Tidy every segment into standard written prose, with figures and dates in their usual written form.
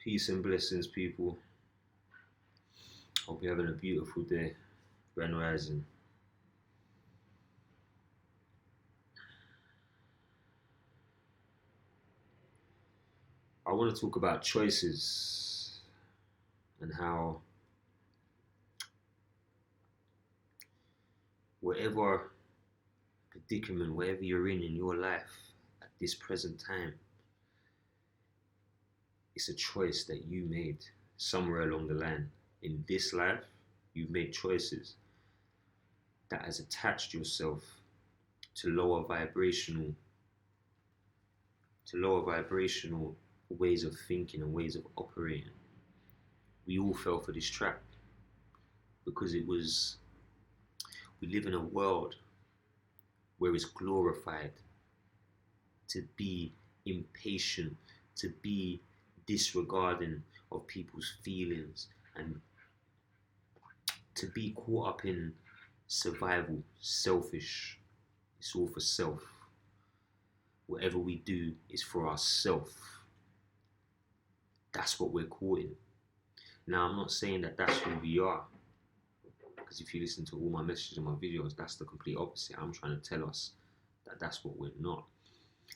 Peace and blessings, people. Hope you're having a beautiful day. Grand rising. I want to talk about choices and how whatever predicament, whatever you're in your life at this present time, it's a choice that you made somewhere along the line. In this life, you've made choices that has attached yourself to lower vibrational ways of thinking and ways of operating. We all fell for this trap because we live in a world where it's glorified to be impatient, to be disregarding of people's feelings, and to be caught up in survival, selfish. It's all for self. Whatever we do is for ourselves. That's what we're caught in. Now, I'm not saying that that's who we are, because if you listen to all my messages and my videos, that's the complete opposite. I'm trying to tell us that that's what we're not.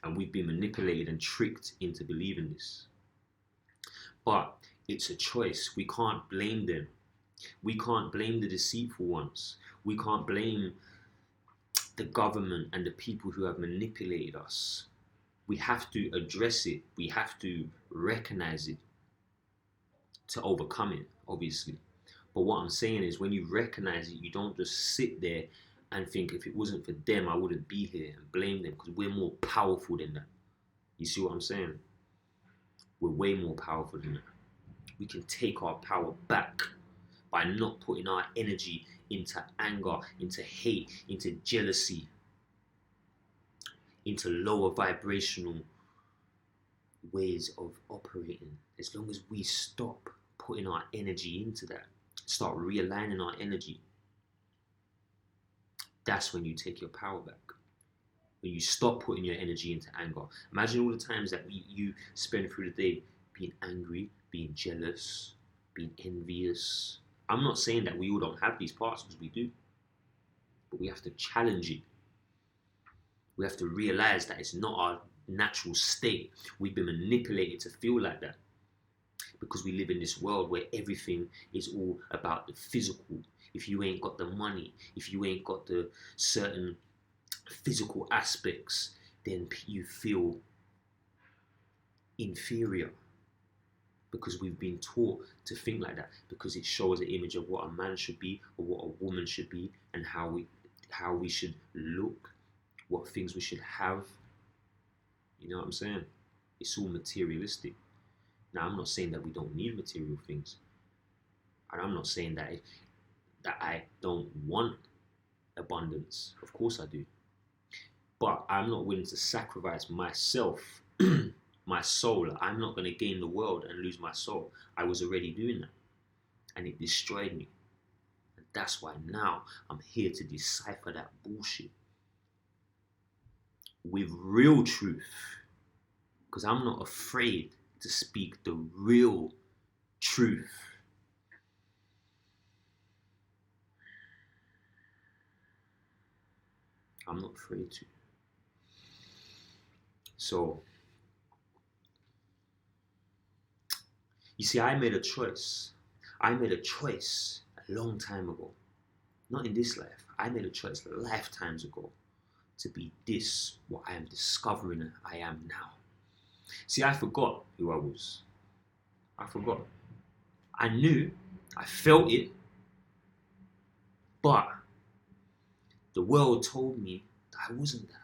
And we've been manipulated and tricked into believing this. But it's a choice. We can't blame them. We can't blame the deceitful ones. We can't blame the government and the people who have manipulated us. We have to address it. We have to recognize it to overcome it, obviously. But what I'm saying is, when you recognize it, you don't just sit there and think, if it wasn't for them, I wouldn't be here, and blame them, because we're more powerful than that. You see what I'm saying? We're way more powerful than that. We can take our power back by not putting our energy into anger, into hate, into jealousy, into lower vibrational ways of operating. As long as we stop putting our energy into that, start realigning our energy, that's when you take your power back. When you stop putting your energy into anger. Imagine all the times that you spend through the day being angry, being jealous, being envious. I'm not saying that we all don't have these parts, because we do. But we have to challenge it. We have to realize that it's not our natural state. We've been manipulated to feel like that, because we live in this world where everything is all about the physical. If you ain't got the money, if you ain't got the certain physical aspects, then you feel inferior, because we've been taught to think like that, because it shows an image of what a man should be or what a woman should be, and how we should look, what things we should have. You know what I'm saying? It's all materialistic. Now, I'm not saying that we don't need material things, and I'm not saying that I don't want abundance. Of course I do. But I'm not willing to sacrifice myself, my soul. I'm not going to gain the world and lose my soul. I was already doing that, and it destroyed me. And that's why now I'm here to decipher that bullshit with real truth, because I'm not afraid to speak the real truth. I'm not afraid to. So, you see, I made a choice. I made a choice a long time ago. Not in this life. I made a choice lifetimes ago to be this, what I am discovering I am now. See, I forgot who I was. I forgot. I knew, I felt it, but the world told me that I wasn't that.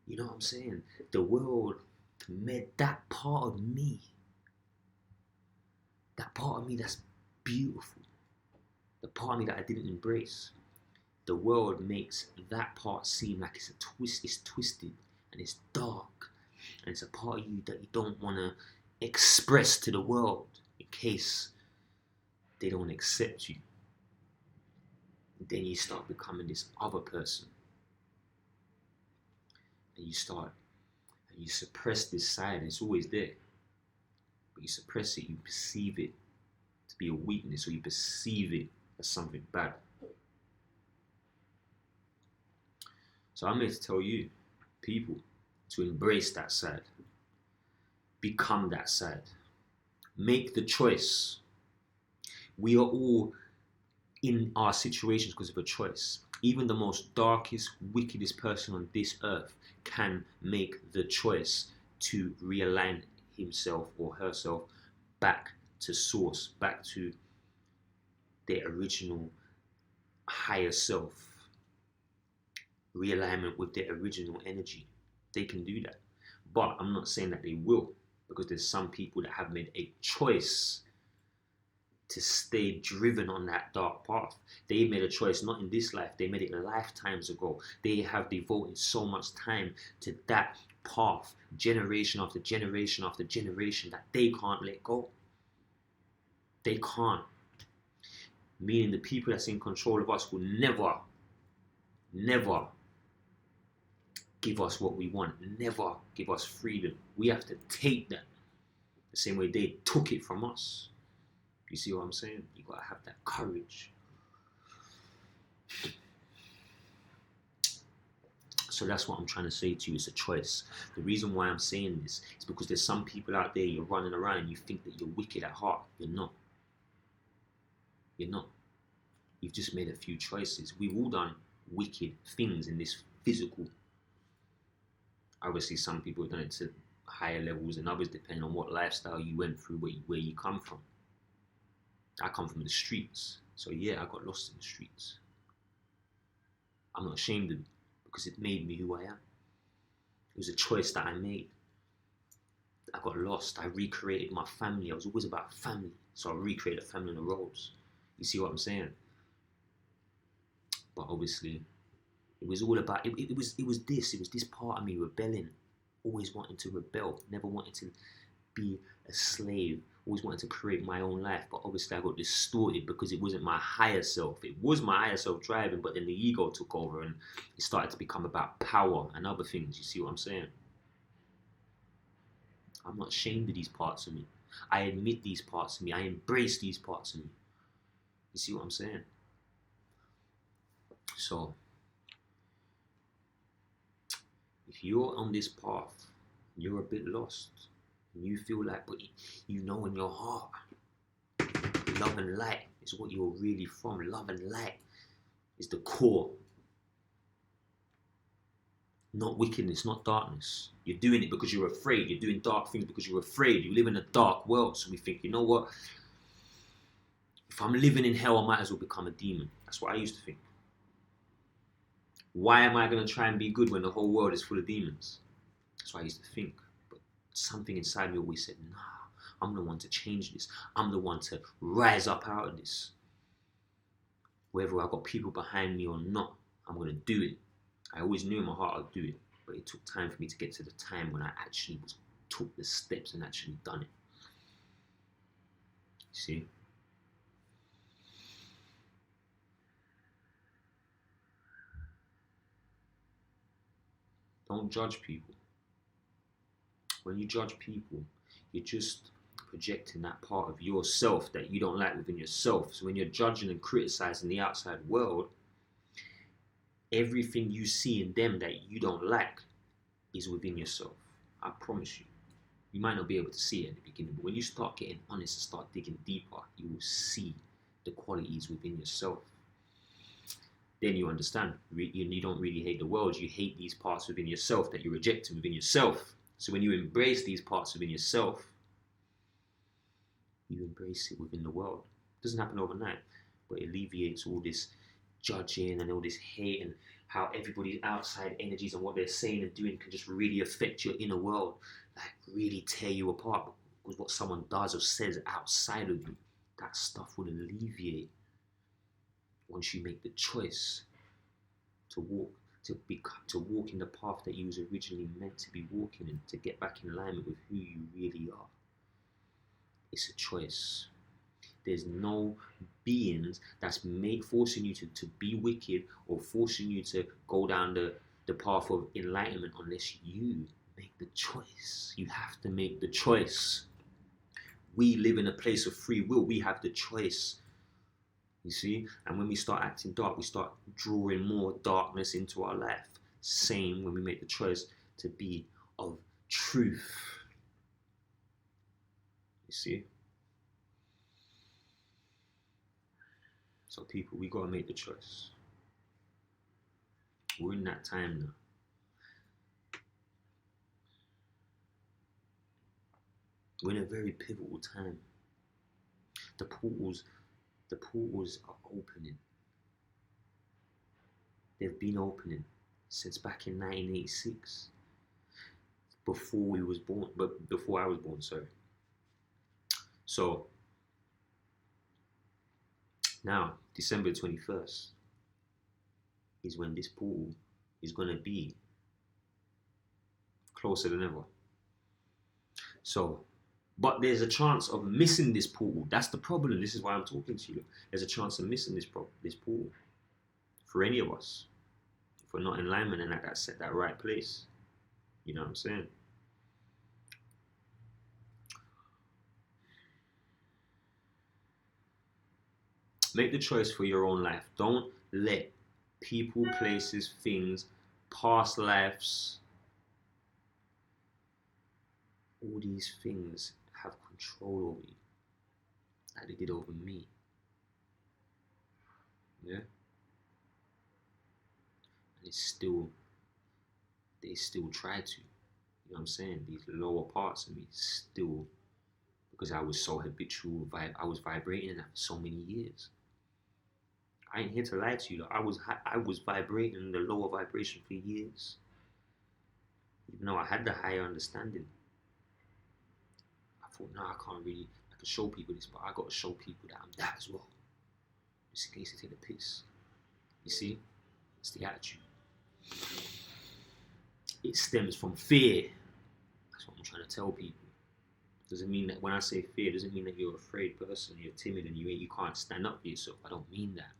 You know what I'm saying? The world made that part of me that's beautiful, the part of me that I didn't embrace. The world makes that part seem like it's twisted and it's dark, and it's a part of you that you don't want to express to the world in case they don't accept you. Then you start becoming this other person, and you suppress this side. It's always there, but you suppress it, you perceive it to be a weakness, or you perceive it as something bad. So I'm here to tell you, people, to embrace that side. Become that side. Make the choice. We are all in our situations because of a choice. Even the most darkest, wickedest person on this earth can make the choice to realign himself or herself back to source, back to their original higher self, realignment with their original energy. They can do that. But I'm not saying that they will, because there's some people that have made a choice to stay driven on that dark path. They made a choice not in this life, they made it lifetimes ago. They have devoted so much time to that path, generation after generation after generation, that they can't let go. They can't. Meaning the people that's in control of us will never give us what we want, never give us freedom. We have to take that the same way they took it from us. You see what I'm saying? You gotta have that courage. So that's what I'm trying to say to you. It's a choice. The reason why I'm saying this is because there's some people out there, you're running around and you think that you're wicked at heart. You're not. You're not. You've just made a few choices. We've all done wicked things in this physical. Obviously, some people have done it to higher levels and others, depending on what lifestyle you went through, where you come from. I come from the streets. So yeah, I got lost in the streets. I'm not ashamed of it because it made me who I am. It was a choice that I made. I got lost. I recreated my family. I was always about family. So I recreated a family on the roads. You see what I'm saying? But obviously, it was all about, it was this part of me rebelling. Always wanting to rebel. Never wanted to be a slave. Always wanted to create my own life, but obviously I got distorted because it wasn't my higher self. It was my higher self driving, but then the ego took over and it started to become about power and other things. You see what I'm saying? I'm not ashamed of these parts of me. I admit these parts of me. I embrace these parts of me. You see what I'm saying? So, if you're on this path, you're a bit lost, and you feel like, but you know in your heart, love and light is what you're really from. Love and light is the core. Not wickedness, not darkness. You're doing it because you're afraid. You're doing dark things because you're afraid. You live in a dark world. So we think, you know what? If I'm living in hell, I might as well become a demon. That's what I used to think. Why am I going to try and be good when the whole world is full of demons? That's what I used to think. But something inside me always said, nah, I'm the one to change this. I'm the one to rise up out of this. Whether I got people behind me or not, I'm going to do it. I always knew in my heart I'd do it. But it took time for me to get to the time when I actually took the steps and actually done it. See? Don't judge people. When you judge people, you're just projecting that part of yourself that you don't like within yourself. So when you're judging and criticizing the outside world, everything you see in them that you don't like is within yourself. I promise you. You might not be able to see it at the beginning, but when you start getting honest and start digging deeper, you will see the qualities within yourself. Then you understand. You don't really hate the world. You hate these parts within yourself that you're rejecting within yourself. So when you embrace these parts within yourself, you embrace it within the world. It doesn't happen overnight, but it alleviates all this judging and all this hate and how everybody's outside energies and what they're saying and doing can just really affect your inner world, like really tear you apart. Because what someone does or says outside of you, that stuff will alleviate once you make the choice to walk in the path that you was originally meant to be walking in, to get back in alignment with who you really are. It's a choice. There's no beings that's forcing you to be wicked or forcing you to go down the path of enlightenment unless you make the choice. You have to make the choice. We live in a place of free will. We have the choice. You see? And when we start acting dark, we start drawing more darkness into our life. Same when we make the choice to be of truth. You see? So people, we gotta make the choice. We're in that time now. We're in a very pivotal time. The portals are opening. They've been opening since back in 1986. Before we was born, but before I was born, sorry. So now, December 21st is when this portal is gonna be closer than ever. So, but there's a chance of missing this portal. That's the problem. This is why I'm talking to you. There's a chance of missing this portal for any of us if we're not in alignment and at that right place. You know what I'm saying? Make the choice for your own life. Don't let people, places, things, past lives, all these things have control over you like they did over me. Yeah? And they still try to. You know what I'm saying? These lower parts of me still, because I was so habitual, I was vibrating in that for so many years. I ain't here to lie to you. I was vibrating in the lower vibration for years. Even though I had the higher understanding. I thought, no, I can show people this, but I got to show people that I'm that as well. Just in case they take the piss. You see? It's the attitude. It stems from fear. That's what I'm trying to tell people. Doesn't mean that when I say fear, doesn't mean that you're an afraid person, you're timid and you can't stand up for yourself. I don't mean that.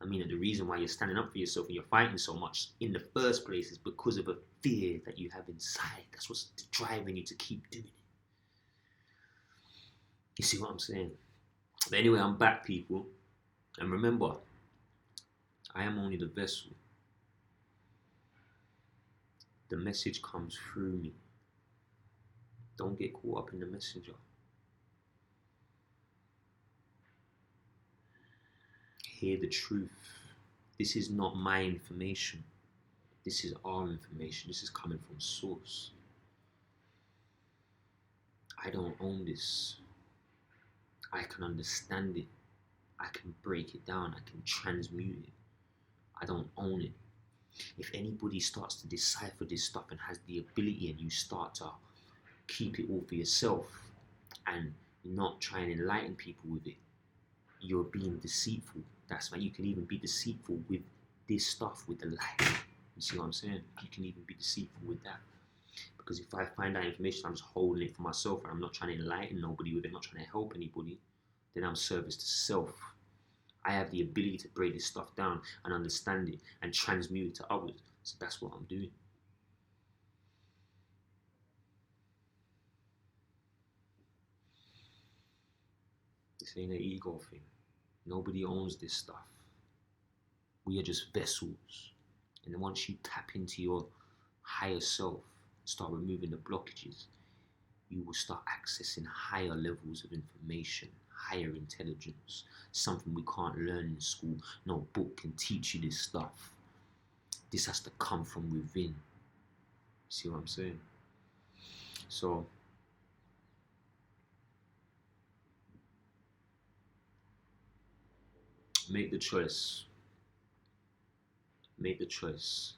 I mean that the reason why you're standing up for yourself and you're fighting so much in the first place is because of a fear that you have inside. That's what's driving you to keep doing it. You see what I'm saying? But anyway, I'm back, people. And remember, I am only the vessel. The message comes through me. Don't get caught up in the messenger. Hear the truth. This is not my information. This is our information. This is coming from source. I don't own this. I can understand it. I can break it down. I can transmute it. I don't own it. If anybody starts to decipher this stuff and has the ability, and you start to keep it all for yourself and not try and enlighten people with it, you're being deceitful. That's why you can even be deceitful with this stuff, with the light. You see what I'm saying? You can even be deceitful with that. Because if I find that information, I'm just holding it for myself and I'm not trying to enlighten nobody with it, I'm not trying to help anybody, then I'm service to self. I have the ability to break this stuff down and understand it and transmute it to others. So that's what I'm doing. This ain't an ego thing. Nobody owns this stuff. We are just vessels. And then once you tap into your higher self, start removing the blockages, you will start accessing higher levels of information, higher intelligence, something we can't learn in school. No book can teach you this stuff. This has to come from within. See what I'm saying? So, make the choice. Make the choice.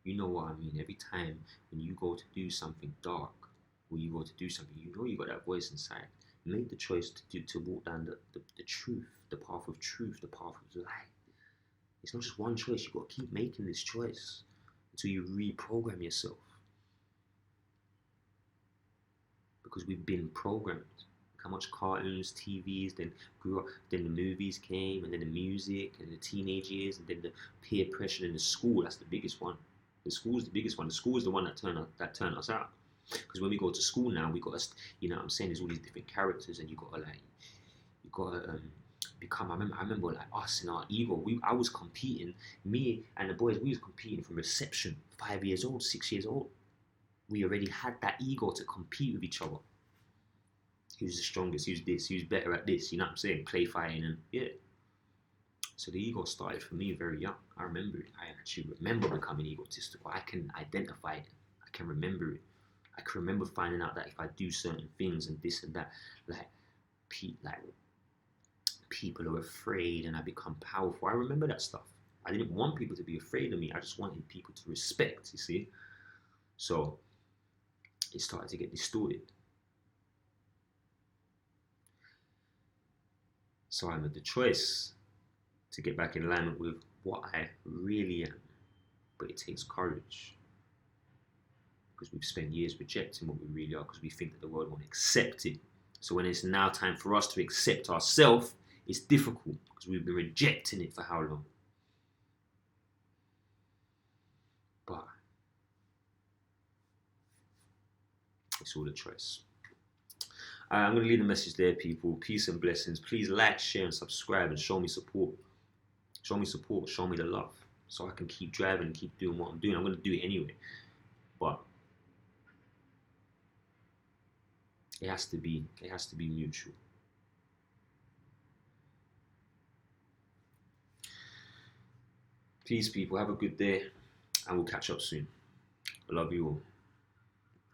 You know what I mean? Every time when you go to do something dark, or you go to do something, you know you got that voice inside. Make the choice to walk down the truth, the path of truth, the path of light. It's not just one choice. You've got to keep making this choice until you reprogram yourself. Because we've been programmed. How much cartoons, TVs, then grew up, then the movies came, and then the music, and the teenage years, and then the peer pressure in the school. That's the biggest one. The school is the biggest one. The school is the one that turned us out. Because when we go to school now, we got to, you know what I'm saying, there's all these different characters, and you got to become. I remember like us in our ego. I was competing. Me and the boys, we was competing from reception. 5 years old, 6 years old. We already had that ego to compete with each other. He was the strongest. He was this. He was better at this. You know what I'm saying? Play fighting and yeah. So the ego started for me very young. I remember it. I actually remember becoming egotistical. I can identify it. I can remember it. I can remember finding out that if I do certain things and this and that, like people are afraid and I become powerful. I remember that stuff. I didn't want people to be afraid of me. I just wanted people to respect, you see? So it started to get distorted. So I made the choice to get back in alignment with what I really am. But it takes courage. Because we've spent years rejecting what we really are because we think that the world won't accept it. So when it's now time for us to accept ourselves, it's difficult because we've been rejecting it for how long? But it's all a choice. I'm going to leave the message there, people. Peace and blessings. Please like, share, and subscribe and show me support. Show me support. Show me the love so I can keep driving and keep doing what I'm doing. I'm going to do it anyway. But it has to be mutual. Peace, people. Have a good day, and we'll catch up soon. I love you all.